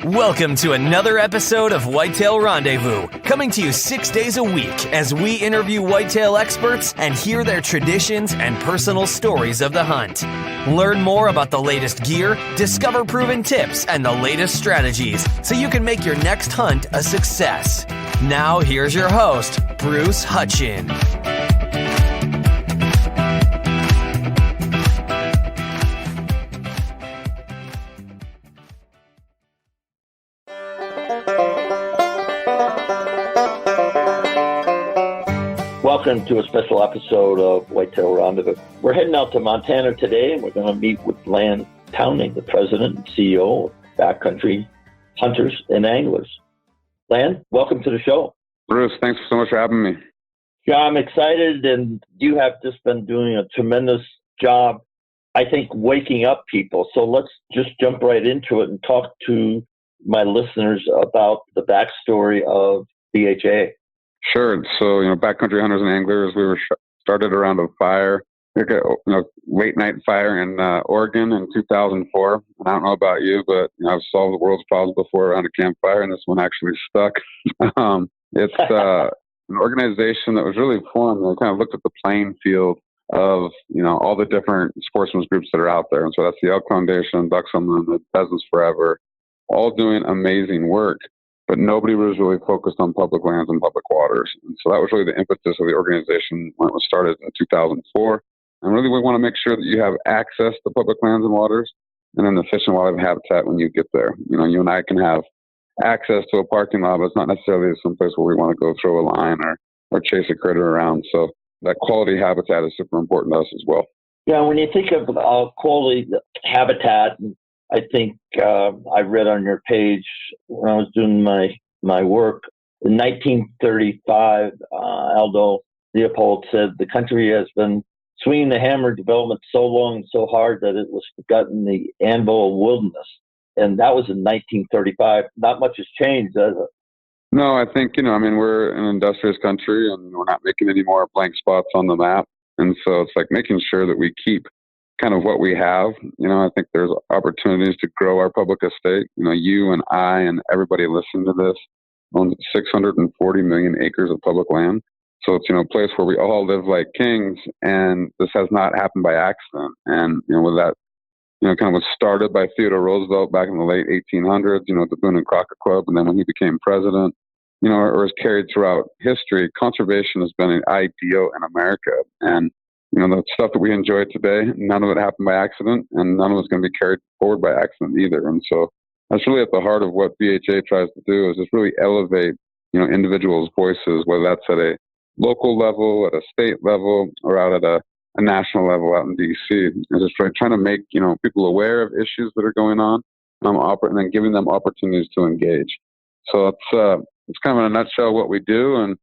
Welcome to another episode of Whitetail Rendezvous, coming to you 6 days a week as we interview whitetail experts and hear their traditions and personal stories of the hunt. Learn more about the latest gear, discover proven tips, and the latest strategies so you can make your next hunt a success. Now, here's your host, Bruce Hutchin. Welcome to a special episode of Whitetail Rendezvous. We're heading out to Montana today, and we're going to meet with Tawney, the president and CEO of Backcountry Hunters Anglers. Lan, welcome to the show. Bruce, thanks so much for having me. Yeah, I'm excited, and you have just been doing a tremendous job, I think, waking up people. So let's just jump right into it and talk to my listeners about the backstory of BHA. Sure. So, Backcountry Hunters and Anglers, we were started around a fire, late night fire in Oregon in 2004. And I don't know about you, but I've solved the world's problems before around a campfire, and this one actually stuck. It's an organization that was really fun. They kind of looked at the playing field of, all the different sportsmen's groups that are out there. And so that's the Elk Foundation, Ducks Unlimited, Pheasants Forever, all doing amazing work. But nobody was really focused on public lands and public waters. And so that was really the impetus of the organization when it was started in 2004. And really, we want to make sure that you have access to public lands and waters, and then the fish and wildlife habitat when you get there. You and I can have access to a parking lot, but it's not necessarily someplace where we want to go throw a line or chase a critter around. So that quality habitat is super important to us as well. Yeah, when you think of quality habitat, I think I read on your page when I was doing my work, in 1935, Aldo Leopold said, the country has been swinging the hammer development so long and so hard that it was forgotten the anvil of wilderness. And that was in 1935. Not much has changed, has it? No, I think, we're an industrious country, and we're not making any more blank spots on the map. And so it's like making sure that we keep kind of what we have. I think there's opportunities to grow our public estate. You and I and everybody listening to this owns 640 million acres of public land. So it's, a place where we all live like kings, and this has not happened by accident. And, with that, kind of was started by Theodore Roosevelt back in the late 1800s, the Boone and Crockett Club. And then when he became president, or was carried throughout history, conservation has been an ideal in America. And the stuff that we enjoy today, none of it happened by accident, and none of it's going to be carried forward by accident either. And so that's really at the heart of what BHA tries to do, is just really elevate, individuals' voices, whether that's at a local level, at a state level, or out at a national level out in D.C. And just trying to make, people aware of issues that are going on, and then giving them opportunities to engage. So it's kind of in a nutshell what we do. And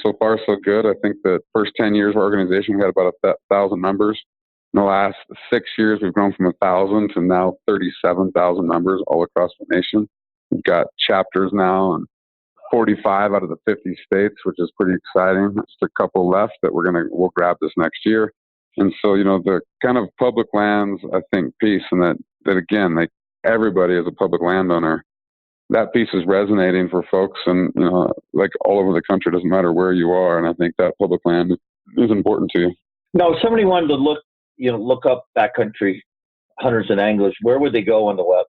so far, so good. I think the first 10 years of our organization, we had about 1,000 members. In the last 6 years, we've grown from 1,000 to now 37,000 members all across the nation. We've got chapters now in 45 out of the 50 states, which is pretty exciting. Just a couple left that we'll grab this next year. And so, the kind of public lands, I think, piece, and that again, like everybody is a public landowner. That piece is resonating for folks, and like all over the country, doesn't matter where you are. And I think that public land is important to you. Now, if somebody wanted to look up Backcountry Hunters and Anglers, where would they go on the web?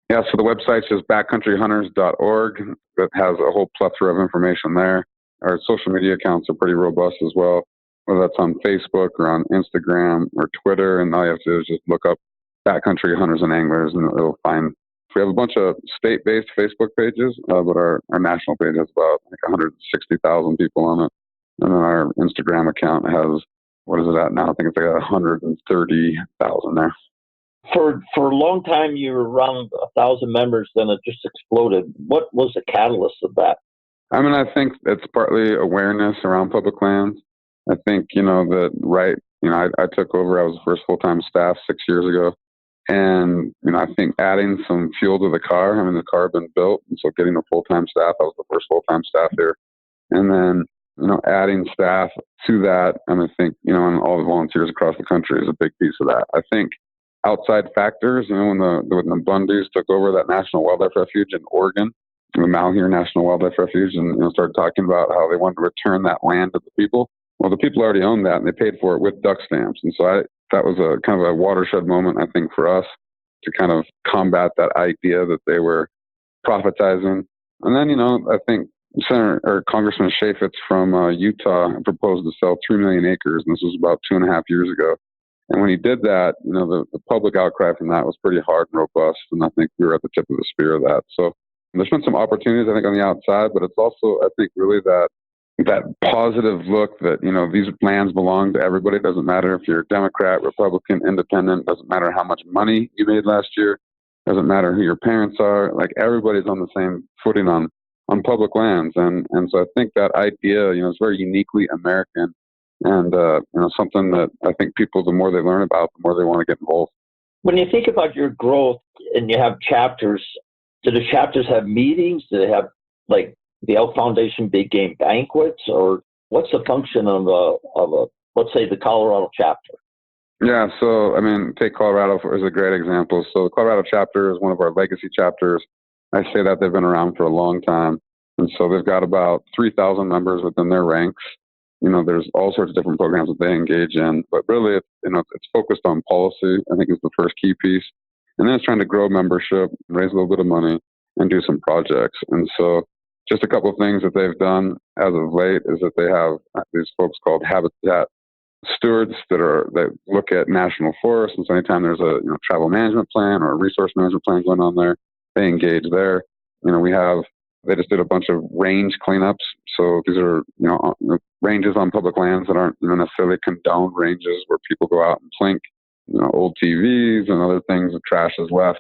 Yeah, so the website's just backcountryhunters.org. That has a whole plethora of information there. Our social media accounts are pretty robust as well, whether that's on Facebook or on Instagram or Twitter. And all you have to do is just look up Backcountry Hunters and Anglers, and it'll find. We have a bunch of state-based Facebook pages, but our national page has about 160,000 people on it. And then our Instagram account has, what is it at now? I think it's like 130,000 there. For a long time, you were around 1,000 members, then it just exploded. What was the catalyst of that? I think it's partly awareness around public lands. I think, I took over, I was the first full-time staff 6 years ago. And, I think adding some fuel to the car, the car had been built. And so getting a full-time staff, I was the first full-time staff here. And then, adding staff to that. And I think, and all the volunteers across the country is a big piece of that. I think outside factors. When the Bundys took over that National Wildlife Refuge in Oregon, the Malheur National Wildlife Refuge, and started talking about how they wanted to return that land to the people. Well, the people already owned that, and they paid for it with duck stamps. And so that was a kind of a watershed moment, I think, for us to kind of combat that idea that they were profitizing. And then, I think Congressman Chaffetz from Utah proposed to sell 3 million acres, and this was about 2.5 years ago. And when he did that, the public outcry from that was pretty hard and robust, and I think we were at the tip of the spear of that. So there's been some opportunities, I think, on the outside, but it's also, I think, really that positive look that, these lands belong to everybody. It doesn't matter if you're Democrat, Republican, Independent, doesn't matter how much money you made last year, doesn't matter who your parents are, like everybody's on the same footing on public lands. And so I think that idea, is very uniquely American and, something that I think people, the more they learn about, the more they want to get involved. When you think about your growth and you have chapters, do the chapters have meetings? Do they have like the Elk Foundation big game banquets, or what's the function of a let's say the Colorado chapter? Yeah, so take Colorado as a great example. So the Colorado chapter is one of our legacy chapters. I say that they've been around for a long time, and so they've got about 3,000 members within their ranks. There's all sorts of different programs that they engage in, but really, it's focused on policy. I think is the first key piece, and then it's trying to grow membership, raise a little bit of money, and do some projects. And so, just a couple of things that they've done as of late is that they have these folks called habitat stewards that look at national forests. And so anytime there's a travel management plan or a resource management plan going on there, they engage there. They just did a bunch of range cleanups. So these are ranges on public lands that aren't necessarily condoned ranges where people go out and plink old TVs and other things that trash is left.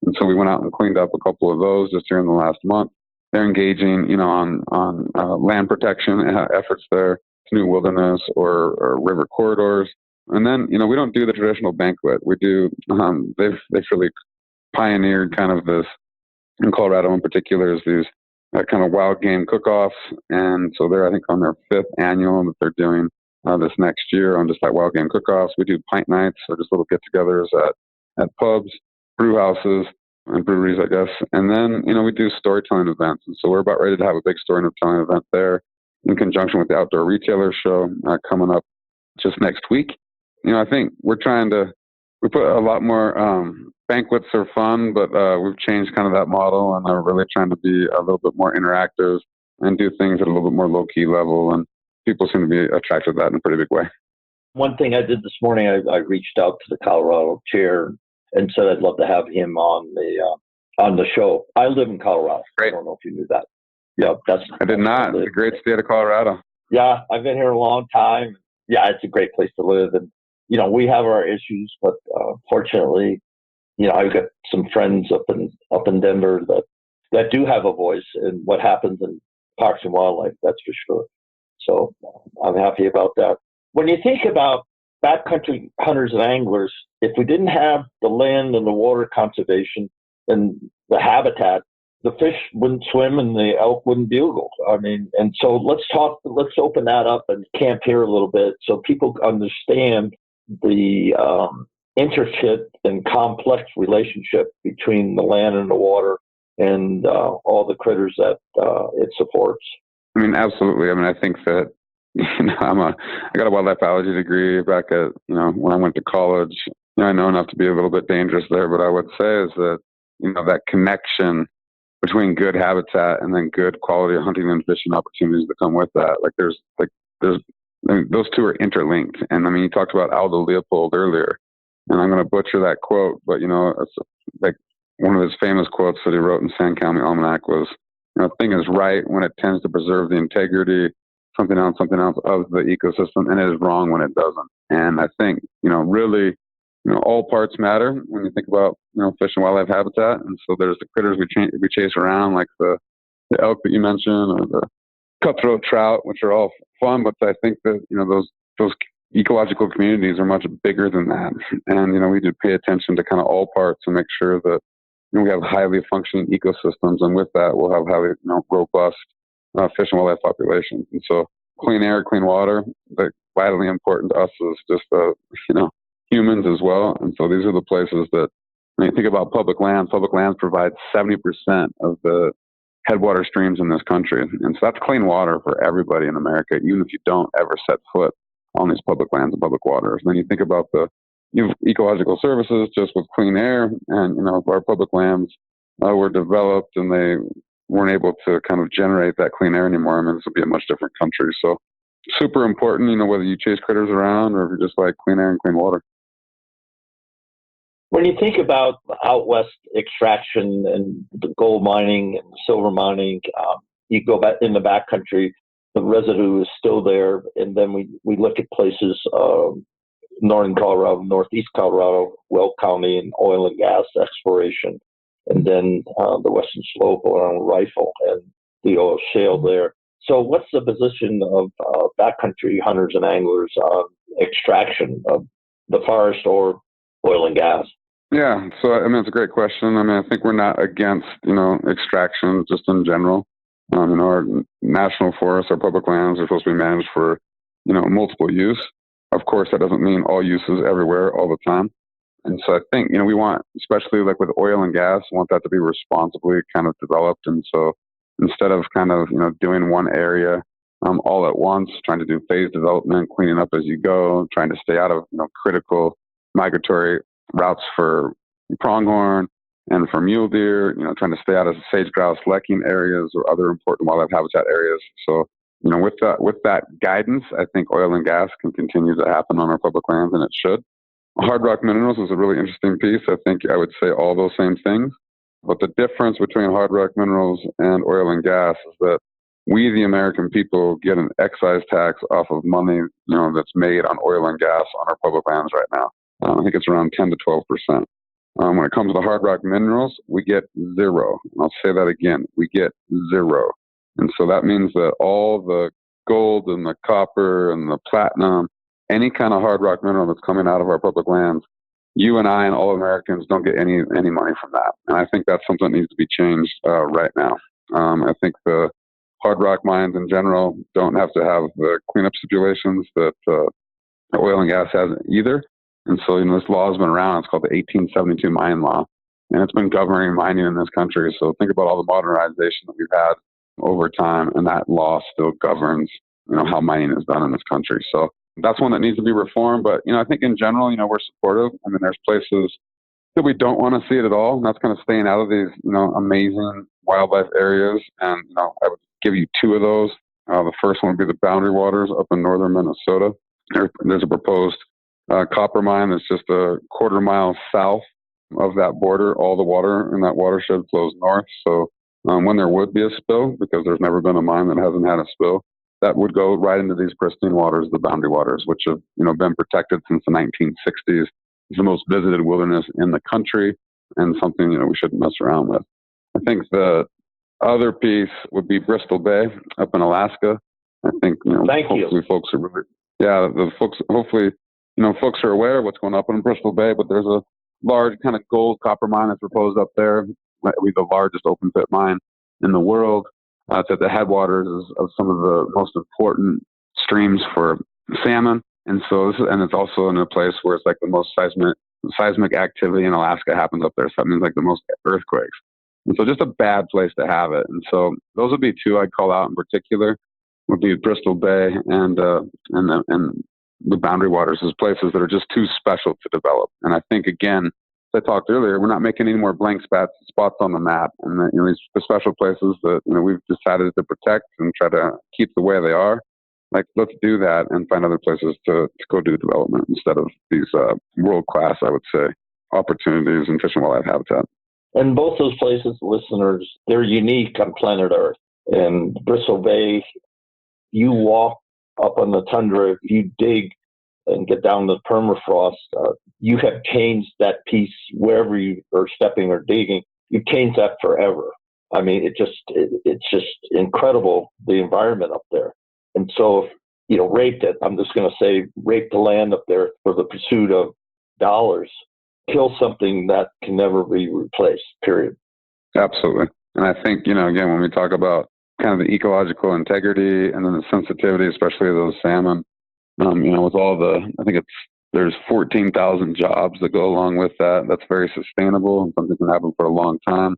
And so we went out and cleaned up a couple of those just here in the last month. They're engaging, on land protection efforts there, new wilderness or river corridors. And then, we don't do the traditional banquet. We do, they've really pioneered kind of this, in Colorado in particular, is these kind of wild game cook-offs. And so they're, I think, on their 5th annual that they're doing this next year on just like wild game cook-offs. We do pint nights, so just little get-togethers at pubs, brew houses, and breweries, I guess. And then, we do storytelling events. And so we're about ready to have a big storytelling event there in conjunction with the Outdoor Retailer Show coming up just next week. I think we put a lot more, banquets are fun, but we've changed kind of that model and are really trying to be a little bit more interactive and do things at a little bit more low-key level. And people seem to be attracted to that in a pretty big way. One thing I did this morning, I reached out to the Colorado chair and said I'd love to have him on the show. I live in Colorado. Great. I don't know if you knew that. Yeah, I did not. It's a great state of Colorado. Yeah, I've been here a long time. Yeah, it's a great place to live, and we have our issues, but fortunately, I've got some friends up in Denver that do have a voice in what happens in parks and wildlife. That's for sure. So I'm happy about that. When you think about backcountry hunters and anglers, if we didn't have the land and the water conservation and the habitat, the fish wouldn't swim and the elk wouldn't bugle. And so let's open that up and camp here a little bit so people understand the intricate and complex relationship between the land and the water and all the critters that it supports. Absolutely. I think that I got a wildlife biology degree back at when I went to college. I know enough to be a little bit dangerous there, but I would say is that that connection between good habitat and then good quality hunting and fishing opportunities that come with that. Those two are interlinked. And you talked about Aldo Leopold earlier, and I'm going to butcher that quote, but it's like one of his famous quotes that he wrote in Sand County Almanac was, "A thing is right when it tends to preserve the integrity, something else of the ecosystem, and it is wrong when it doesn't." And I think really, all parts matter when you think about fish and wildlife habitat. And so there's the critters we chase around, like the elk that you mentioned, or the cutthroat trout, which are all fun. But I think that those ecological communities are much bigger than that. And we do pay attention to kind of all parts and make sure that we have highly functioning ecosystems, and with that, we'll have highly robust fish and wildlife populations. And so, clean air, clean water, vitally important to us is just humans as well. And so these are the places that, when you think about public lands provide 70% of the headwater streams in this country. And so that's clean water for everybody in America, even if you don't ever set foot on these public lands and public waters. And then you think about the ecological services just with clean air, and, if our public lands were developed and they weren't able to kind of generate that clean air anymore, I mean, this would be a much different country. So super important, whether you chase critters around or if you just like clean air and clean water. When you think about out west extraction and the gold mining and silver mining, you go back in the backcountry, the residue is still there. And then we look at places, northern Colorado, northeast Colorado, Will County, and oil and gas exploration. And then the western slope around Rifle and the oil shale there. So what's the position of backcountry hunters and anglers on extraction of the forest or oil and gas? Yeah, so I mean, it's a great question. I mean, I think we're not against, extraction just in general. Our national forests, our public lands are supposed to be managed for, multiple use. Of course, that doesn't mean all uses everywhere all the time. And so I think, we want, especially like with oil and gas, want that to be responsibly kind of developed. And so instead of kind of, doing one area all at once, trying to do phase development, cleaning up as you go, trying to stay out of, critical migratory routes for pronghorn and for mule deer, trying to stay out of sage grouse lecking areas or other important wildlife habitat areas. So, with that guidance, I think oil and gas can continue to happen on our public lands, and it should. Hard rock minerals is a really interesting piece. I think I would say all those same things, but the difference between hard rock minerals and oil and gas is that we, the American people, get an excise tax off of money, that's made on oil and gas on our public lands right now. I think it's around 10 to 12%. When it comes to hard rock minerals, we get zero. I'll say that again. We get zero. And so that means that all the gold and the copper and the platinum, any kind of hard rock mineral that's coming out of our public lands, you and I and all Americans don't get any money from that. And I think that's something that needs to be changed right now. I think the hard rock mines in general don't have to have the cleanup stipulations that oil and gas has either. And so, this law has been around. It's called the 1872 Mine Law, and it's been governing mining in this country. So think about all the modernization that we've had over time, and that law still governs, how mining is done in this country. So that's one that needs to be reformed. But, I think in general, we're supportive. I mean, there's places that we don't want to see it at all, and that's kind of staying out of these, amazing wildlife areas. And, I would give you two of those. The first one would be the Boundary Waters up in northern Minnesota. There's a proposed copper mine that's just a quarter-mile south of that border. All the water in that watershed flows north. So when there would be a spill, because there's never been a mine that hasn't had a spill, that would go right into these pristine waters, the Boundary Waters, which have been protected since the 1960s. It's the most visited wilderness in the country, and something we shouldn't mess around with. I think the other piece would be Bristol Bay up in Alaska. I think hopefully folks are really, hopefully folks are aware of what's going up in Bristol Bay, but there's a large kind of gold copper mine that's proposed up there. It will be the largest open pit mine in the world. It's at the headwaters of some of the most important streams for salmon. And so it's also in a place where it's like the most seismic activity in Alaska happens up there. So that means like the most earthquakes. And so just a bad place to have it. And so those would be two I'd call out in particular, would be Bristol Bay and the Boundary Waters as places that are just too special to develop. And I think, again, as I talked earlier, we're not making any more blank spots on the map. And these the special places that we've decided to protect and try to keep the way they are. Like, let's do that and find other places to go do development instead of these world-class, I would say, opportunities in fish and wildlife habitat. And both those places, listeners, they're unique on planet Earth. In Bristol Bay, you walk up on the tundra, if you dig and get down the permafrost, you have changed that piece wherever you are stepping or digging. You've changed that forever. I mean, it's just incredible, the environment up there. And so, raped it, I'm just going to say, rape the land up there for the pursuit of dollars, kill something that can never be replaced, period. Absolutely. And I think, again, when we talk about kind of the ecological integrity and then the sensitivity, especially of those salmon, with all I think it's There's 14,000 jobs that go along with that. That's very sustainable and something that can happen for a long time.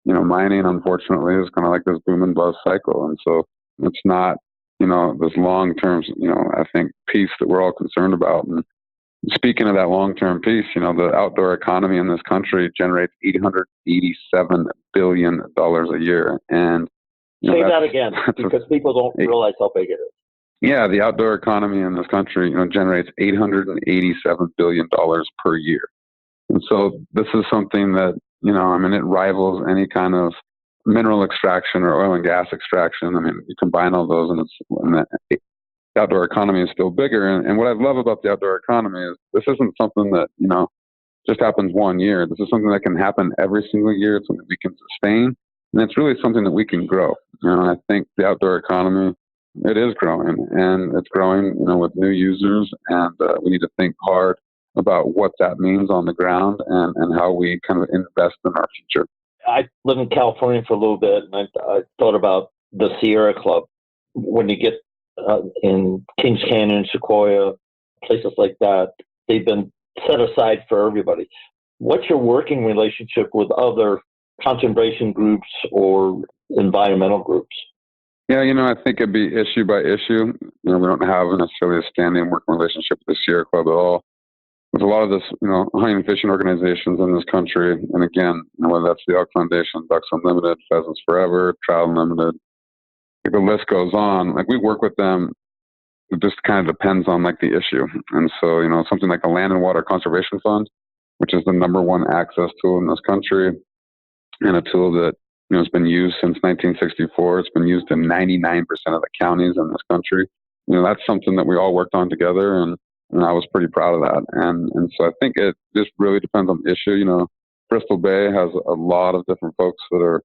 Mining, unfortunately, is kind of like this boom and bust cycle. And so it's not, this long-term, I think, piece that we're all concerned about. And speaking of that long-term piece, the outdoor economy in this country generates $887 billion a year. And say that again, because people don't realize how big it is. Yeah, the outdoor economy in this country, generates $887 billion per year. And so this is something that, it rivals any kind of mineral extraction or oil and gas extraction. You combine all those and the outdoor economy is still bigger. And what I love about the outdoor economy is this isn't something that, just happens one year. This is something that can happen every single year. It's something we can sustain. And it's really something that we can grow. I think the outdoor economy, it is growing, and it's growing, with new users, and we need to think hard about what that means on the ground and how we kind of invest in our future. I live in California for a little bit, and I thought about the Sierra Club. When you get in Kings Canyon, Sequoia, places like that, they've been set aside for everybody. What's your working relationship with other conservation groups or environmental groups? Yeah, I think it'd be issue by issue. We don't have necessarily a standing working relationship with the Sierra Club at all. There's a lot of this, hunting and fishing organizations in this country. And again, whether that's the Elk Foundation, Ducks Unlimited, Pheasants Forever, Trout Unlimited, the list goes on. We work with them. It just kind of depends on the issue. And so, something like the Land and Water Conservation Fund, which is the number one access tool in this country, and a tool that it's been used since 1964. It's been used in 99% of the counties in this country. That's something that we all worked on together, and I was pretty proud of that. And so I think it just really depends on the issue. Bristol Bay has a lot of different folks that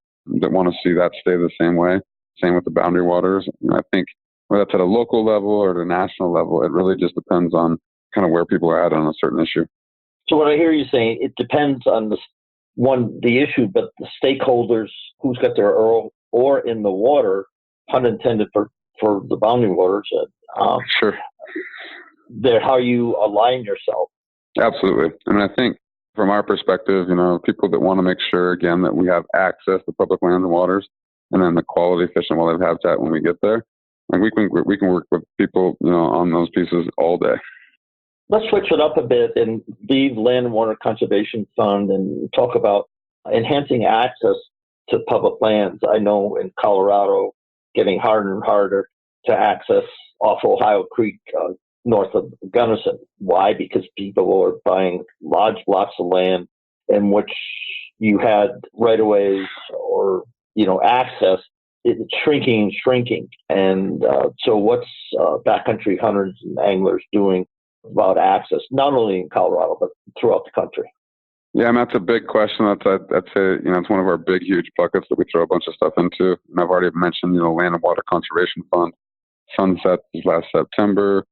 want to see that stay the same way. Same with the Boundary Waters. I think whether that's at a local level or at a national level, it really just depends on kind of where people are at on a certain issue. So what I hear you saying, it depends on the issue, but the stakeholders, who's got their oar in the water, pun intended for the Boundary Waters. Sure. How you align yourself. Absolutely. I think from our perspective, people that want to make sure, again, that we have access to public lands and waters, and then the quality fish and wildlife habitat when we get there. We can work with people, on those pieces all day. Let's switch it up a bit and leave Land and Water Conservation Fund and talk about enhancing access to public lands. I know in Colorado, getting harder and harder to access off Ohio Creek north of Gunnison. Why? Because people are buying large blocks of land in which you had right-of-ways or, access. It's shrinking. And so what's Backcountry Hunters and Anglers doing about access, not only in Colorado, but throughout the country? Yeah, and that's a big question. I'd say, it's one of our big, huge buckets that we throw a bunch of stuff into. And I've already mentioned, Land and Water Conservation Fund, sunset last September.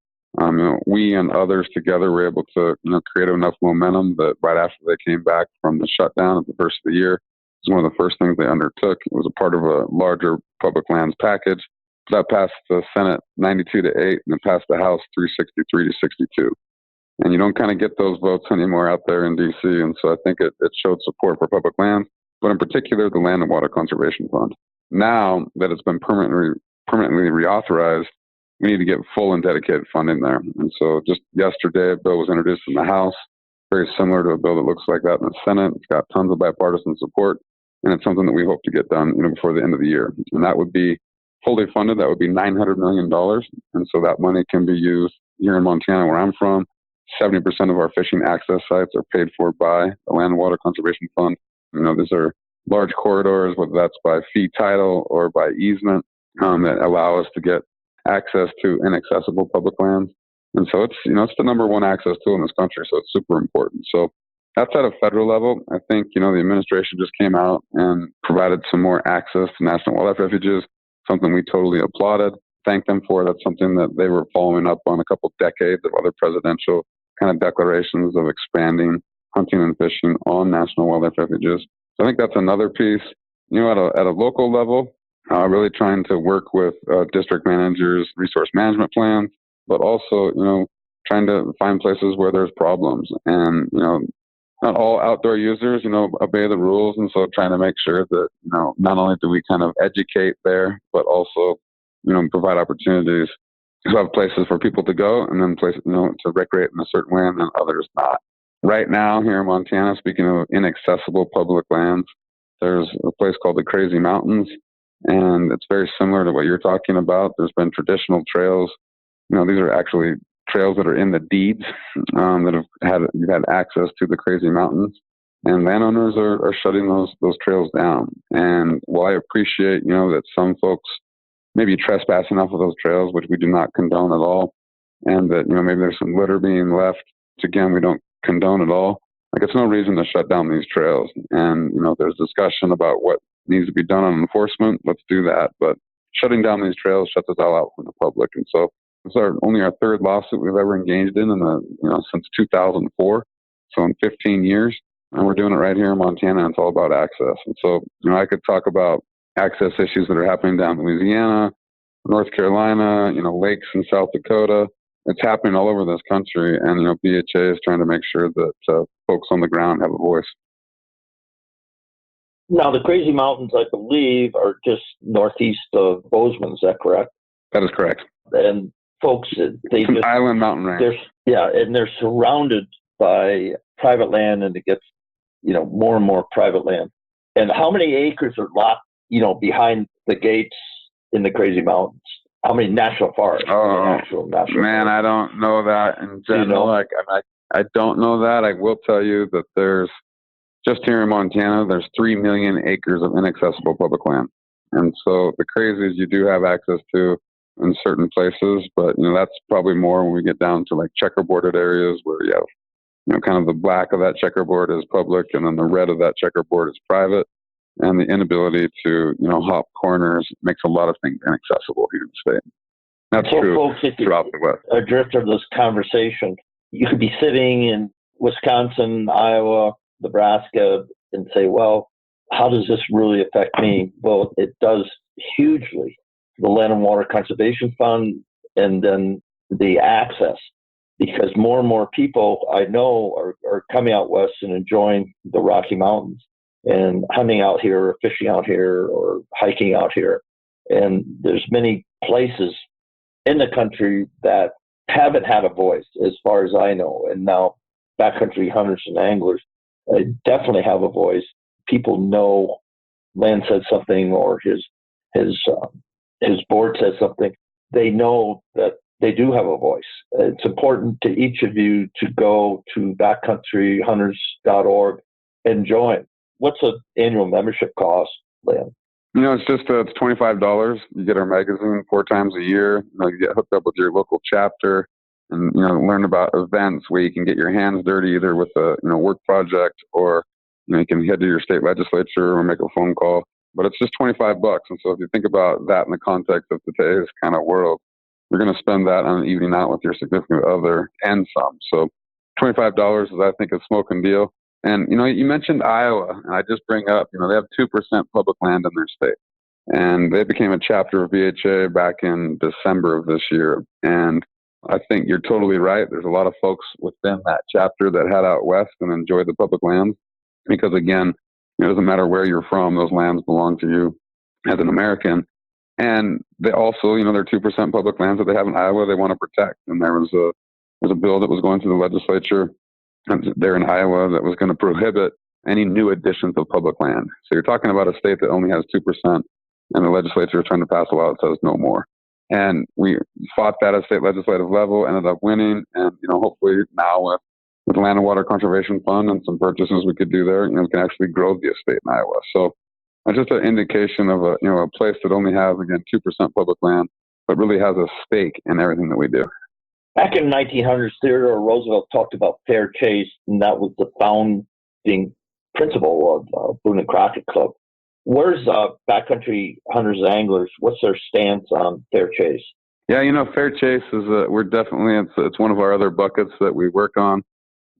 We and others together were able to, create enough momentum that right after they came back from the shutdown at the first of the year, it was one of the first things they undertook. It was a part of a larger public lands package. That passed the Senate 92-8, and it passed the House 363-62. And you don't kind of get those votes anymore out there in D.C., and so I think it showed support for public lands, but in particular the Land and Water Conservation Fund. Now that it's been permanently reauthorized, we need to get full and dedicated funding there. And so just yesterday, a bill was introduced in the House, very similar to a bill that looks like that in the Senate. It's got tons of bipartisan support, and it's something that we hope to get done before the end of the year. And that would be fully funded. That would be $900 million. And so that money can be used here in Montana, where I'm from. 70% of our fishing access sites are paid for by the Land and Water Conservation Fund. These are large corridors, whether that's by fee title or by easement, that allow us to get access to inaccessible public lands. And so it's the number one access tool in this country. So it's super important. So that's at a federal level. I think, the administration just came out and provided some more access to national wildlife refuges, something we totally applauded, thanked them for. That's something that they were following up on a couple decades of other presidential kind of declarations of expanding hunting and fishing on national wildlife refuges. So I think that's another piece. At a local level, really trying to work with district managers, resource management plans, but also, trying to find places where there's problems. And, not all outdoor users, obey the rules. And so trying to make sure that, not only do we kind of educate there, but also, provide opportunities to have places for people to go and then places, to recreate in a certain way and then others not. Right now here in Montana, speaking of inaccessible public lands, there's a place called the Crazy Mountains, and it's very similar to what you're talking about. There's been traditional trails. These are actually trails that are in the deeds that you've had access to the Crazy Mountains, and landowners are shutting those trails down. And while I appreciate, that some folks maybe trespassing off of those trails, which we do not condone at all, and that, maybe there's some litter being left, which again, we don't condone at all. Like, it's no reason to shut down these trails. And, there's discussion about what needs to be done on enforcement. Let's do that. But shutting down these trails shuts us all out from the public. And so it's only our third lawsuit we've ever engaged in since 2004. So in 15 years, and we're doing it right here in Montana. And it's all about access. And so, I could talk about access issues that are happening down in Louisiana, North Carolina, lakes in South Dakota. It's happening all over this country. And, BHA is trying to make sure that folks on the ground have a voice. Now, the Crazy Mountains, I believe, are just northeast of Bozeman. Is that correct? That is correct. And folks, it's an island mountain range. And they're surrounded by private land, and it gets, more and more private land. And how many acres are locked, behind the gates in the Crazy Mountains? How many national forests? Man, I don't know that in general. I don't know that. I will tell you that there's, just here in Montana, there's 3 million acres of inaccessible public land. And so the crazies you do have access to in certain places, but, that's probably more when we get down to like checkerboarded areas where you have, kind of the black of that checkerboard is public and then the red of that checkerboard is private. And the inability to, hop corners makes a lot of things inaccessible here in the state. That's true folks, throughout the West. A drift of this conversation, you could be sitting in Wisconsin, Iowa, Nebraska, and say, well, how does this really affect me? Well, it does hugely. The Land and Water Conservation Fund, and then the access, because more and more people I know are coming out west and enjoying the Rocky Mountains and hunting out here or fishing out here or hiking out here. And there's many places in the country that haven't had a voice as far as I know. And now Backcountry Hunters and Anglers definitely have a voice. People know Land said something or his board says something. They know that they do have a voice. It's important to each of you to go to backcountryhunters.org and join. What's an annual membership cost, Land? It's $25. You get our magazine 4 times a year. You get hooked up with your local chapter and, learn about events where you can get your hands dirty either with a, work project or, you can head to your state legislature or make a phone call. But it's just $25. And so if you think about that in the context of today's kind of world, you're going to spend that on an evening out with your significant other and some. So $25 is, I think, a smoking deal. And, you mentioned Iowa, and I just bring up, they have 2% public land in their state. And they became a chapter of BHA back in December of this year. And I think you're totally right. There's a lot of folks within that chapter that head out west and enjoy the public lands. Because, again, it doesn't matter where you're from, those lands belong to you as an American. And they also, they're 2% public lands that they have in Iowa they want to protect. And there was a bill that was going through the legislature there in Iowa that was going to prohibit any new additions of public land. So you're talking about a state that only has 2%, and the legislature is trying to pass a law that says no more. And we fought that at state legislative level, ended up winning, and hopefully now with the Land and Water Conservation Fund and some purchases we could do there, we can actually grow the estate in Iowa. So it's just an indication of a place that only has, again, 2% public land, but really has a stake in everything that we do. Back in 1900s, Theodore Roosevelt talked about fair chase, and that was the founding principle of Boone and Crockett Club. Where's Backcountry Hunters and Anglers? What's their stance on fair chase? Yeah, fair chase is we're definitely it's one of our other buckets that we work on.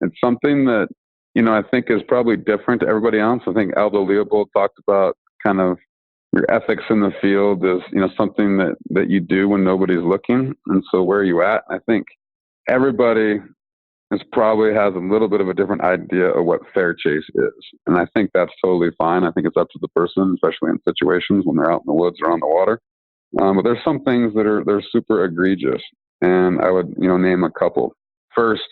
It's something that I think is probably different to everybody else. I think Aldo Leopold talked about kind of your ethics in the field is something that you do when nobody's looking. And so where are you at? I think everybody probably has a little bit of a different idea of what fair chase is. And I think that's totally fine. I think it's up to the person, especially in situations when they're out in the woods or on the water. But there's some things that they're super egregious. And I would, name a couple. First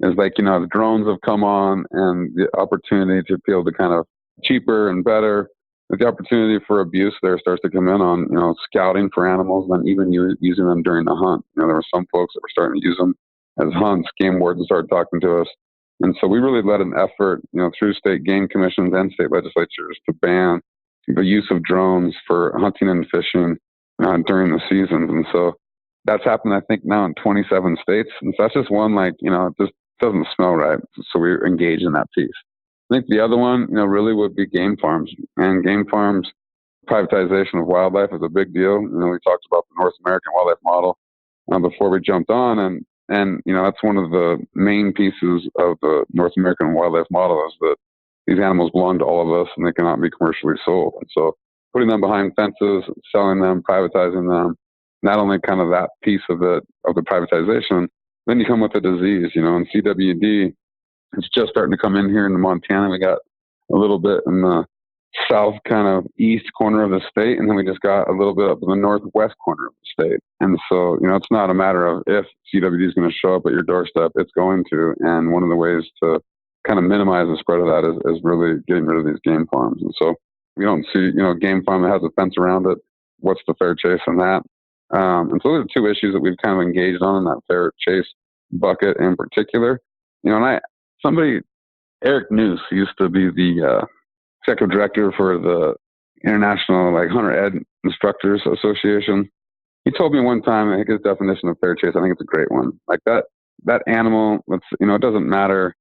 is the drones have come on and the opportunity to be able to kind of cheaper and better. The opportunity for abuse there starts to come in on, scouting for animals and even using them during the hunt. There were some folks that were starting to use them as hunts. Game wardens started talking to us. And so we really led an effort, through state game commissions and state legislatures to ban the use of drones for hunting and fishing during the seasons. And so that's happened, I think, now in 27 states. And so that's just one, it just doesn't smell right. So we engage in that piece. I think the other one, really would be game farms. And game farms, privatization of wildlife is a big deal. We talked about the North American wildlife model before we jumped on. And that's one of the main pieces of the North American wildlife model is that these animals belong to all of us and they cannot be commercially sold. And so putting them behind fences, selling them, privatizing them, not only kind of that piece of the privatization, then you come with a disease, and CWD, it's just starting to come in here in Montana. We got a little bit in the south kind of east corner of the state, and then we just got a little bit up in the northwest corner of the state. And so, it's not a matter of if CWD is going to show up at your doorstep, it's going to. And one of the ways to kind of minimize the spread of that is really getting rid of these game farms. And so we don't see, a game farm that has a fence around it. What's the fair chase in that? And so those are two issues that we've kind of engaged on in that fair chase bucket in particular. Eric Noose used to be the executive director for the International Hunter Ed Instructors Association. He told me one time, I think his definition of fair chase, I think it's a great one. That animal, it doesn't matter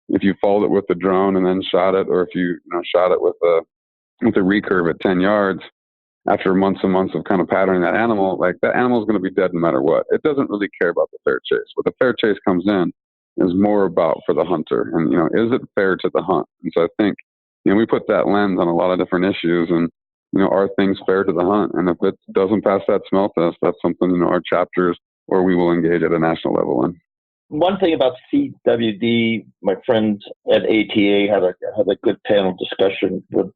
if you followed it with the drone and then shot it, or if you, shot it with a recurve at 10 yards. After months and months of kind of patterning that animal, that animal is going to be dead no matter what. It doesn't really care about the fair chase. What the fair chase comes in is more about for the hunter. And, is it fair to the hunt? And so I think, we put that lens on a lot of different issues and, are things fair to the hunt? And if it doesn't pass that smell test, that's something, our chapters or we will engage at a national level in. One thing about CWD, my friends at ATA had a good panel discussion with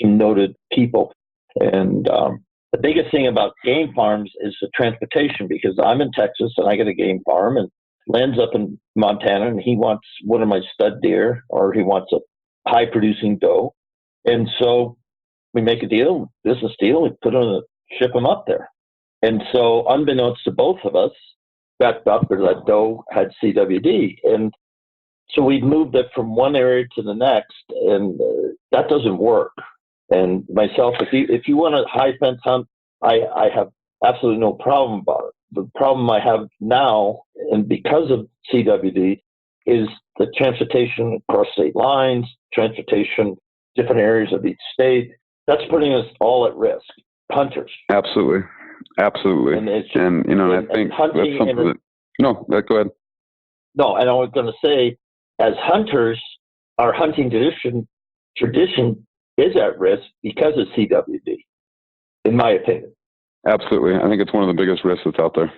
some noted people. And the biggest thing about game farms is the transportation, because I'm in Texas and I get a game farm and Len's up in Montana and he wants one of my stud deer or he wants a high producing doe. And so we make a deal, business deal, we put on ship them up there. And so unbeknownst to both of us, that buck or that doe had CWD. And so we moved it from one area to the next, and that doesn't work. And myself, if you want a high fence hunt, I have absolutely no problem about it. The problem I have now, and because of CWD, is the transportation across state lines, transportation, different areas of each state. That's putting us all at risk, hunters. Absolutely. Absolutely. And I think that's something go ahead. No, and I was going to say, as hunters, our hunting tradition is at risk because of CWD, in my opinion. Absolutely. I think it's one of the biggest risks that's out there.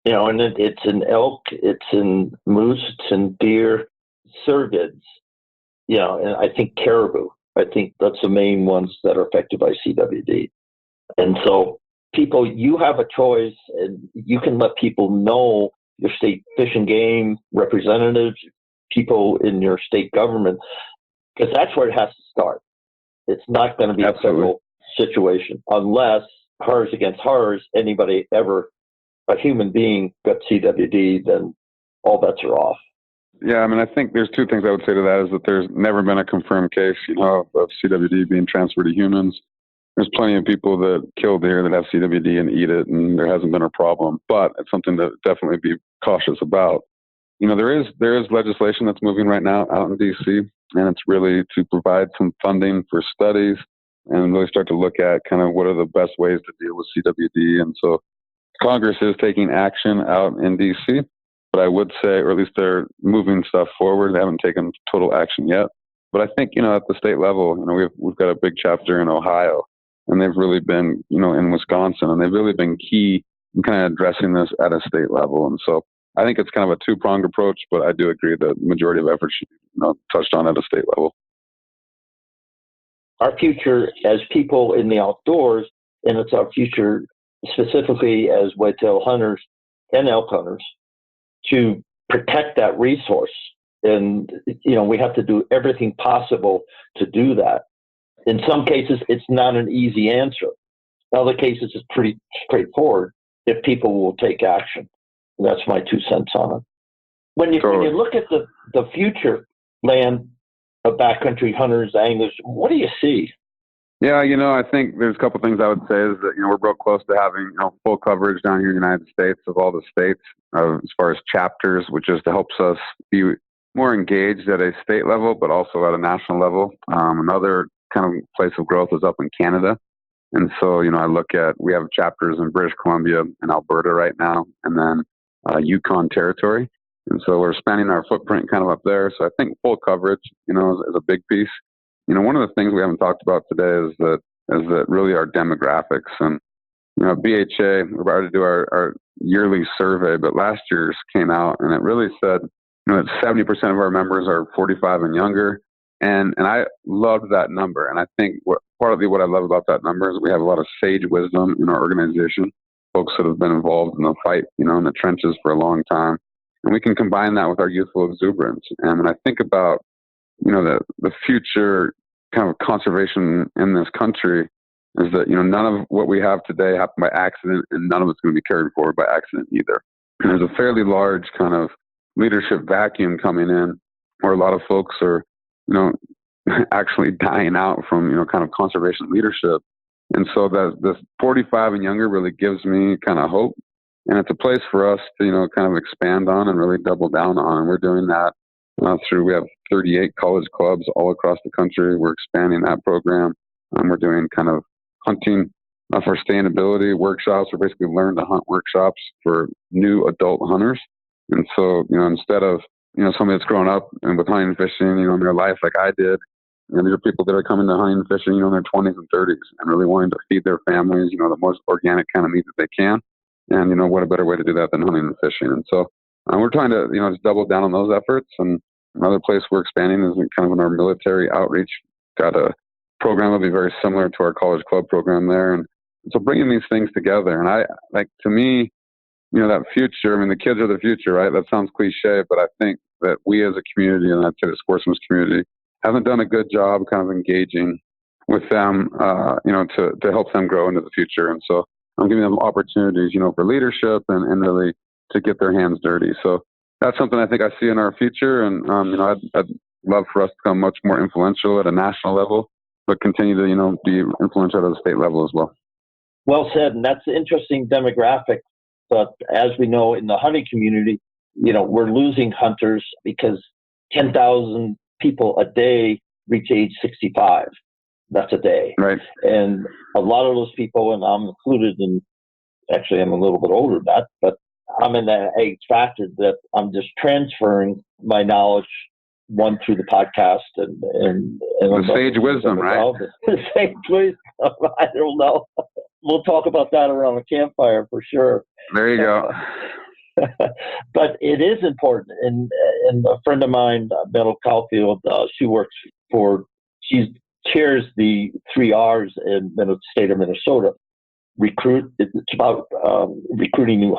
And it's in elk, it's in moose, it's in deer, cervids, and I think caribou. I think that's the main ones that are affected by CWD. And so people, you have a choice, and you can let people know, your state fish and game representatives, people in your state government, because that's where it has to start. It's not going to be a federal situation unless horrors against horrors, anybody ever, a human being got CWD, then all bets are off. Yeah, I think there's two things I would say to that is that there's never been a confirmed case, of CWD being transferred to humans. There's plenty of people that kill deer that have CWD and eat it, and there hasn't been a problem. But it's something to definitely be cautious about. There is legislation that's moving right now out in D.C., and it's really to provide some funding for studies and really start to look at kind of what are the best ways to deal with CWD. And so Congress is taking action out in D.C., but I would say, or at least they're moving stuff forward. They haven't taken total action yet. But I think, at the state level, we've got a big chapter in Ohio, and they've really been, in Wisconsin, and they've really been key in kind of addressing this at a state level. And so I think it's kind of a two-pronged approach, but I do agree that the majority of efforts should be touched on at a state level. Our future as people in the outdoors, and it's our future specifically as whitetail hunters and elk hunters, to protect that resource. And, we have to do everything possible to do that. In some cases, it's not an easy answer. In other cases, it's pretty straightforward if people will take action. That's my 2 cents on it. When you look at the future land of backcountry hunters, anglers, what do you see? Yeah, I think there's a couple things I would say is that, we're real close to having full coverage down here in the United States of all the states as far as chapters, which just helps us be more engaged at a state level, but also at a national level. Another kind of place of growth is up in Canada. And so, we have chapters in British Columbia and Alberta right now, and then Yukon Territory. And so we're expanding our footprint kind of up there. So I think full coverage, is a big piece. One of the things we haven't talked about today is that really our demographics. And, BHA, we're about to do our yearly survey, but last year's came out and it really said, that 70% of our members are 45 and younger. And I loved that number. And I think partly what I love about that number is we have a lot of sage wisdom in our organization, folks that have been involved in the fight, in the trenches for a long time. And we can combine that with our youthful exuberance. And when I think about, the future kind of conservation in this country is that, none of what we have today happened by accident, and none of it's going to be carried forward by accident either. And there's a fairly large kind of leadership vacuum coming in where a lot of folks are, actually dying out from, kind of conservation leadership. And so that this 45 and younger really gives me kind of hope. And it's a place for us to, kind of expand on and really double down on. And we're doing that we have 38 college clubs all across the country. We're expanding that program. We're doing kind of hunting for sustainability workshops, or basically learn to hunt workshops for new adult hunters. And so, instead of, somebody that's grown up and with hunting and fishing, in their life like I did, these are people that are coming to hunting and fishing, in their 20s and 30s and really wanting to feed their families, the most organic kind of meat that they can. And, what a better way to do that than hunting and fishing. And so we're trying to, just double down on those efforts. And another place we're expanding is kind of in our military outreach. Got a program that'll be very similar to our college club program there. And so bringing these things together. And to me, that future, the kids are the future, right? That sounds cliche, but I think that we as a community, and I'd say the sportsman's community, haven't done a good job kind of engaging with them, to help them grow into the future. And so I'm giving them opportunities, for leadership and really to get their hands dirty. So that's something I think I see in our future. And, I'd love for us to become much more influential at a national level, but continue to, be influential at a state level as well. Well said. And that's an interesting demographic. But as we know in the hunting community, we're losing hunters because 10,000 people a day reach age 65. That's a day. Right. And a lot of those people, and I'm included in, actually I'm a little bit older than that, but I'm in that age factor that I'm just transferring my knowledge, one through the podcast and the sage wisdom, right? The sage wisdom. I don't know. We'll talk about that around the campfire for sure. There you go. But it is important. And a friend of mine, Metal Caulfield, she chairs the 3 R's in the state of Minnesota. It's about recruiting new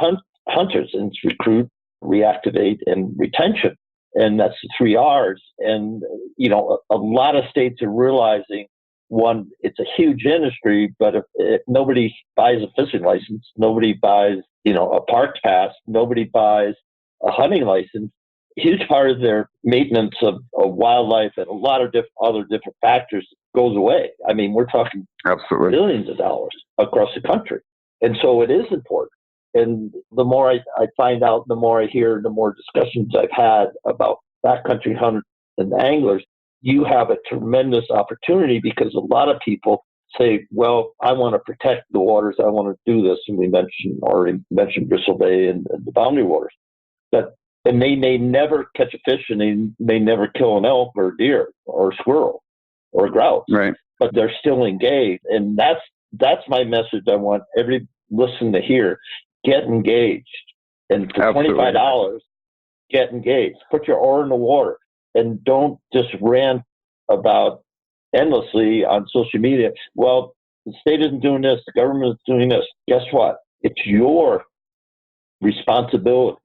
hunters, and it's recruit, reactivate, and retention. And that's the 3 R's. And, a lot of states are realizing, one, it's a huge industry, but if nobody buys a fishing license, nobody buys, a park pass, nobody buys a hunting license, a huge part of their maintenance of wildlife and a lot of other different factors goes away. We're talking absolutely billions of dollars across the country. And so it is important. And the more I find out, the more I hear, the more discussions I've had about backcountry hunters and anglers, you have a tremendous opportunity because a lot of people say, well, I want to protect the waters. I want to do this. And we already mentioned Bristol Bay and the boundary waters. And they may never catch a fish, and they may never kill an elk or a deer or a squirrel or a grouse. Right. But they're still engaged. And that's my message I want every listener to hear. Get engaged. And for $25, get engaged. Put your oar in the water, and don't just rant about endlessly on social media. Well, the state isn't doing this, the government is doing this. Guess what? It's your responsibility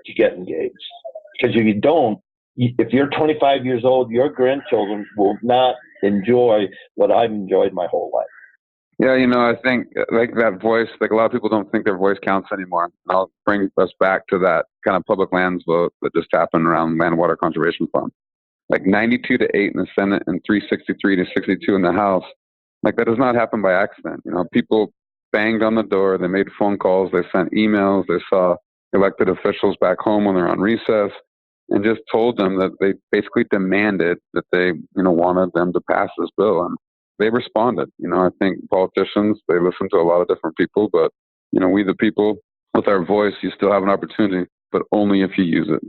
to get engaged. Because if you don't, if you're 25 years old, your grandchildren will not enjoy what I've enjoyed my whole life. Yeah, I think like that voice, like a lot of people don't think their voice counts anymore. I'll bring us back to that kind of public lands vote that just happened around land water conservation fund. Like 92 to 8 in the Senate and 363 to 62 in the House. Like that does not happen by accident. People banged on the door, they made phone calls, they sent emails, they saw elected officials back home when they're on recess, and just told them that they basically demanded that they, wanted them to pass this bill. And they responded. I think politicians, they listen to a lot of different people, but, we the people with our voice, you still have an opportunity, but only if you use it.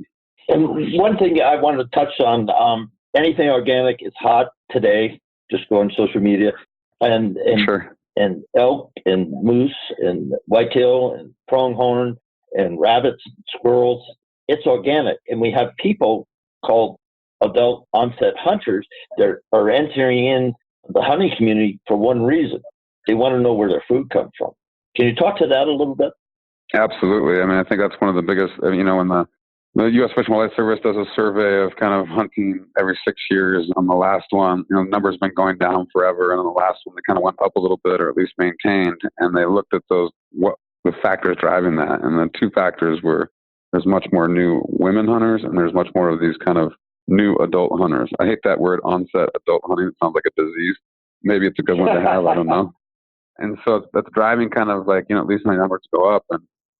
And one thing I wanted to touch on, anything organic is hot today. Just go on social media, and Sure. And elk and moose and whitetail and pronghorn and rabbits, and squirrels. It's organic, and we have people called adult onset hunters that are entering in the hunting community for one reason. They want to know where their food comes from. Can you talk to that a little bit? Absolutely. I think that's one of the biggest, when the U.S. Fish and Wildlife Service does a survey of kind of hunting every 6 years. On the last one, the number's been going down forever. And on the last one, they kind of went up a little bit, or at least maintained. And they looked at what the factors driving that. And the two factors were there's much more new women hunters, and there's much more of these kind of new adult hunters. I hate that word, onset adult hunting. It sounds like a disease. Maybe it's a good one to have. I don't know. And so that's driving kind of like, at least my numbers go up.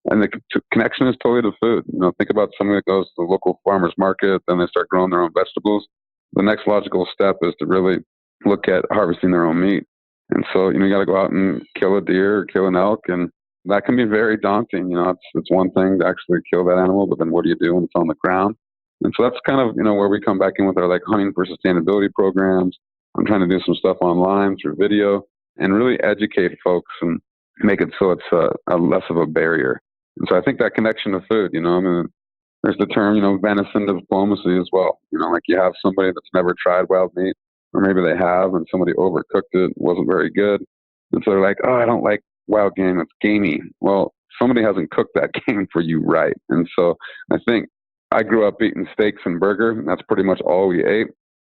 And the connection is totally to food. Think about somebody that goes to the local farmer's market, then they start growing their own vegetables. The next logical step is to really look at harvesting their own meat. And so, you got to go out and kill a deer or kill an elk. And that can be very daunting. It's one thing to actually kill that animal, but then what do you do when it's on the ground? And so that's kind of, where we come back in with our like hunting for sustainability programs. I'm trying to do some stuff online through video and really educate folks and make it so it's a less of a barrier. And so I think that connection to food, there's the term, venison diplomacy as well. Like you have somebody that's never tried wild meat, or maybe they have, and somebody overcooked it, wasn't very good. And so they're like, oh, I don't like wild game, it's gamey. Well, somebody hasn't cooked that game for you right. And so I think I grew up eating steaks and burger, and that's pretty much all we ate.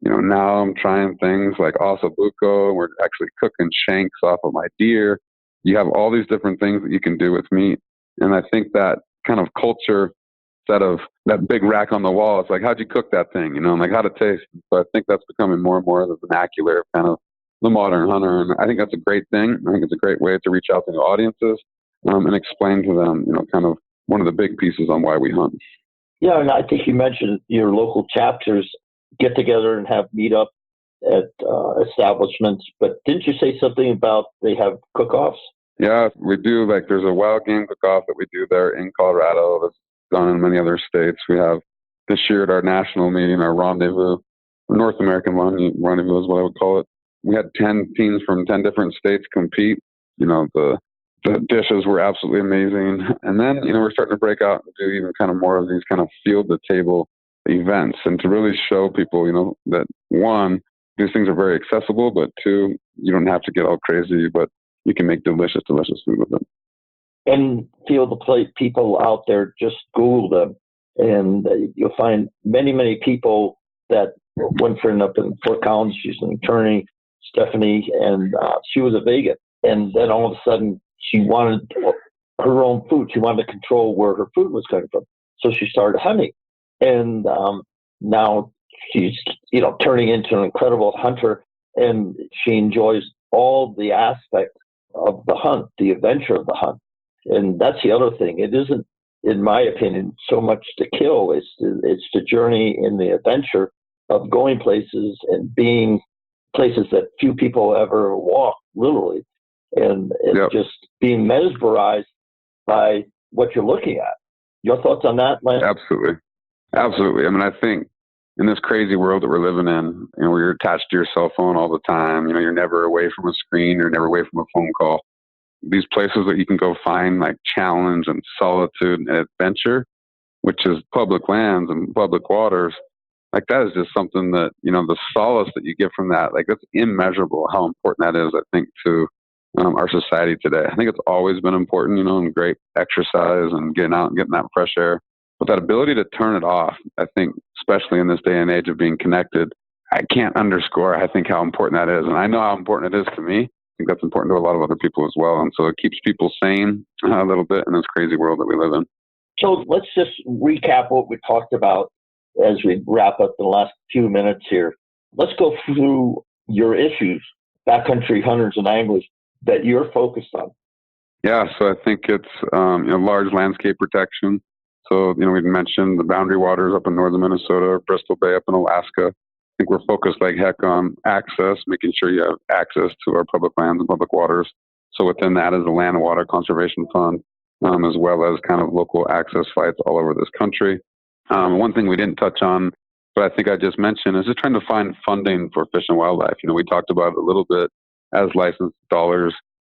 Now I'm trying things like ossobuco, and we're actually cooking shanks off of my deer. You have all these different things that you can do with meat. And I think that kind of culture, instead of that big rack on the wall, it's like, how'd you cook that thing? And like, how'd it taste? So I think that's becoming more and more the vernacular of kind of the modern hunter. And I think that's a great thing. I think it's a great way to reach out to new audiences and explain to them, kind of one of the big pieces on why we hunt. Yeah, and I think you mentioned your local chapters get together and have meetup at establishments. But didn't you say something about they have cook-offs? Yeah, we do. Like there's a wild game cook-off that we do there in Colorado that's done in many other states. We have this year at our national meeting, our rendezvous, North American rendezvous is what I would call it. We had 10 teams from 10 different states compete. The dishes were absolutely amazing. And then, we're starting to break out and do even kind of more of these kind of field-to-table events, and to really show people, that one, these things are very accessible, but two, you don't have to get all crazy, but you can make delicious food with them. And field to plate people out there, just Google them, and you'll find many, many people that one friend up in Fort Collins, she's an attorney, Stephanie, and she was a vegan. And then all of a sudden she wanted her own food. She wanted to control where her food was coming from. So she started hunting. And now she's, turning into an incredible hunter, and she enjoys all the aspects of the hunt, the adventure of the hunt. And that's the other thing. It isn't, in my opinion, so much to kill. It's the journey and the adventure of going places and being places that few people ever walk, literally. And just being mesmerized by what you're looking at. Your thoughts on that, Lance? Absolutely. I think in this crazy world that we're living in, where you're attached to your cell phone all the time, you're never away from a screen, you're never away from a phone call. these places that you can go find like challenge and solitude and adventure, which is public lands and public waters, like that is just something that, the solace that you get from that, like that's immeasurable how important that is, I think, to our society today. I think it's always been important, and great exercise and getting out and getting that fresh air. But that ability to turn it off, I think, especially in this day and age of being connected, I can't underscore, I think, how important that is. And I know how important it is to me. I think that's important to a lot of other people as well. And so it keeps people sane a little bit in this crazy world that we live in. So let's just recap what we talked about as we wrap up the last few minutes here. Let's go through your issues, Backcountry Hunters and Anglers, that you're focused on. Yeah, so I think it's large landscape protection. So, we'd mentioned the boundary waters up in northern Minnesota, Bristol Bay up in Alaska. I think we're focused like heck on access, making sure you have access to our public lands and public waters. So within that is the Land and Water Conservation Fund, as well as kind of local access sites all over this country. One thing we didn't touch on, but I think I just mentioned, is just trying to find funding for fish and wildlife. We talked about it a little bit as license dollars,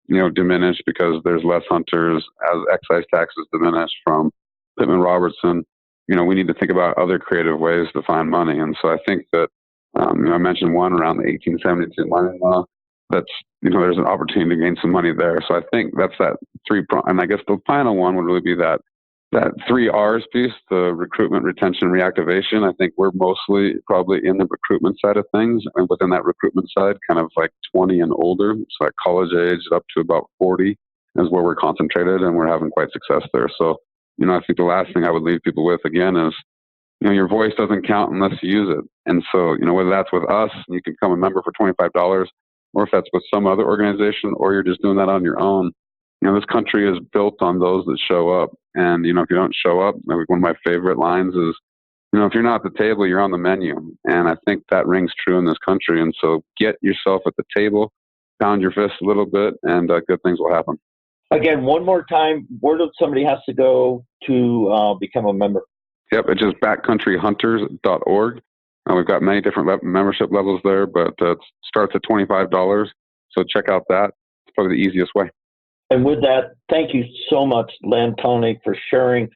diminish because there's less hunters, as excise taxes diminish from Pittman Robertson. We need to think about other creative ways to find money. And so I think that, I mentioned one around the 1872 mining law. That's, there's an opportunity to gain some money there. So I think that's that and I guess the final one would really be that 3 R's piece, the recruitment, retention, reactivation. I think we're mostly probably in the recruitment side of things. And within that recruitment side, kind of like 20 and older, so at college age up to about 40 is where we're concentrated, and we're having quite success there. So, I think the last thing I would leave people with, again, is, your voice doesn't count unless you use it. And so, whether that's with us, you can become a member for $25, or if that's with some other organization, or you're just doing that on your own. This country is built on those that show up. And, if you don't show up, one of my favorite lines is, if you're not at the table, you're on the menu. And I think that rings true in this country. And so get yourself at the table, pound your fist a little bit, and good things will happen. Again, one more time, where does somebody has to go to become a member? Yep, it's just backcountryhunters.org. We've got many different membership levels there, but it starts at $25. So check out that. It's probably the easiest way. And with that, thank you so much, Len Tawney, for sharing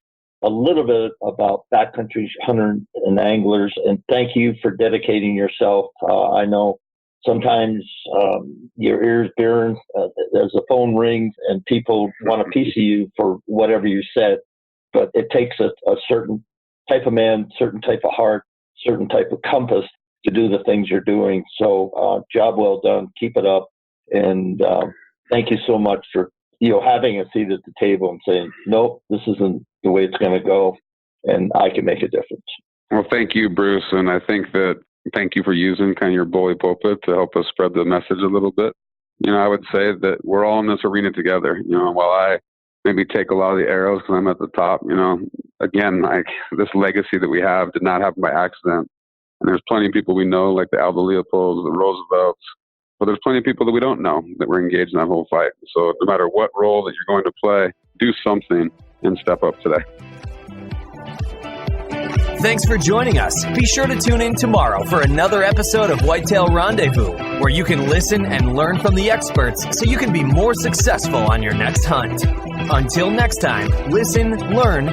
a little bit about Backcountry Hunters and Anglers. And thank you for dedicating yourself. I know sometimes your ears burn as the phone rings and people want a piece of you for whatever you said. But it takes a certain type of man, certain type of heart, certain type of compass to do the things you're doing. So job well done. Keep it up. And thank you so much for having a seat at the table and saying, nope, this isn't the way it's going to go, and I can make a difference. Well, thank you, Bruce. And I think thank you for using kind of your bully pulpit to help us spread the message a little bit. I would say that we're all in this arena together. While I maybe take a lot of the arrows because I'm at the top, again, this legacy that we have did not happen by accident. And there's plenty of people we know, like the Alva Leopolds, the Roosevelts, but there's plenty of people that we don't know that were engaged in that whole fight. So no matter what role that you're going to play, do something and step up today. Thanks for joining us. Be sure to tune in tomorrow for another episode of Whitetail Rendezvous, where you can listen and learn from the experts so you can be more successful on your next hunt. Until next time, listen, learn,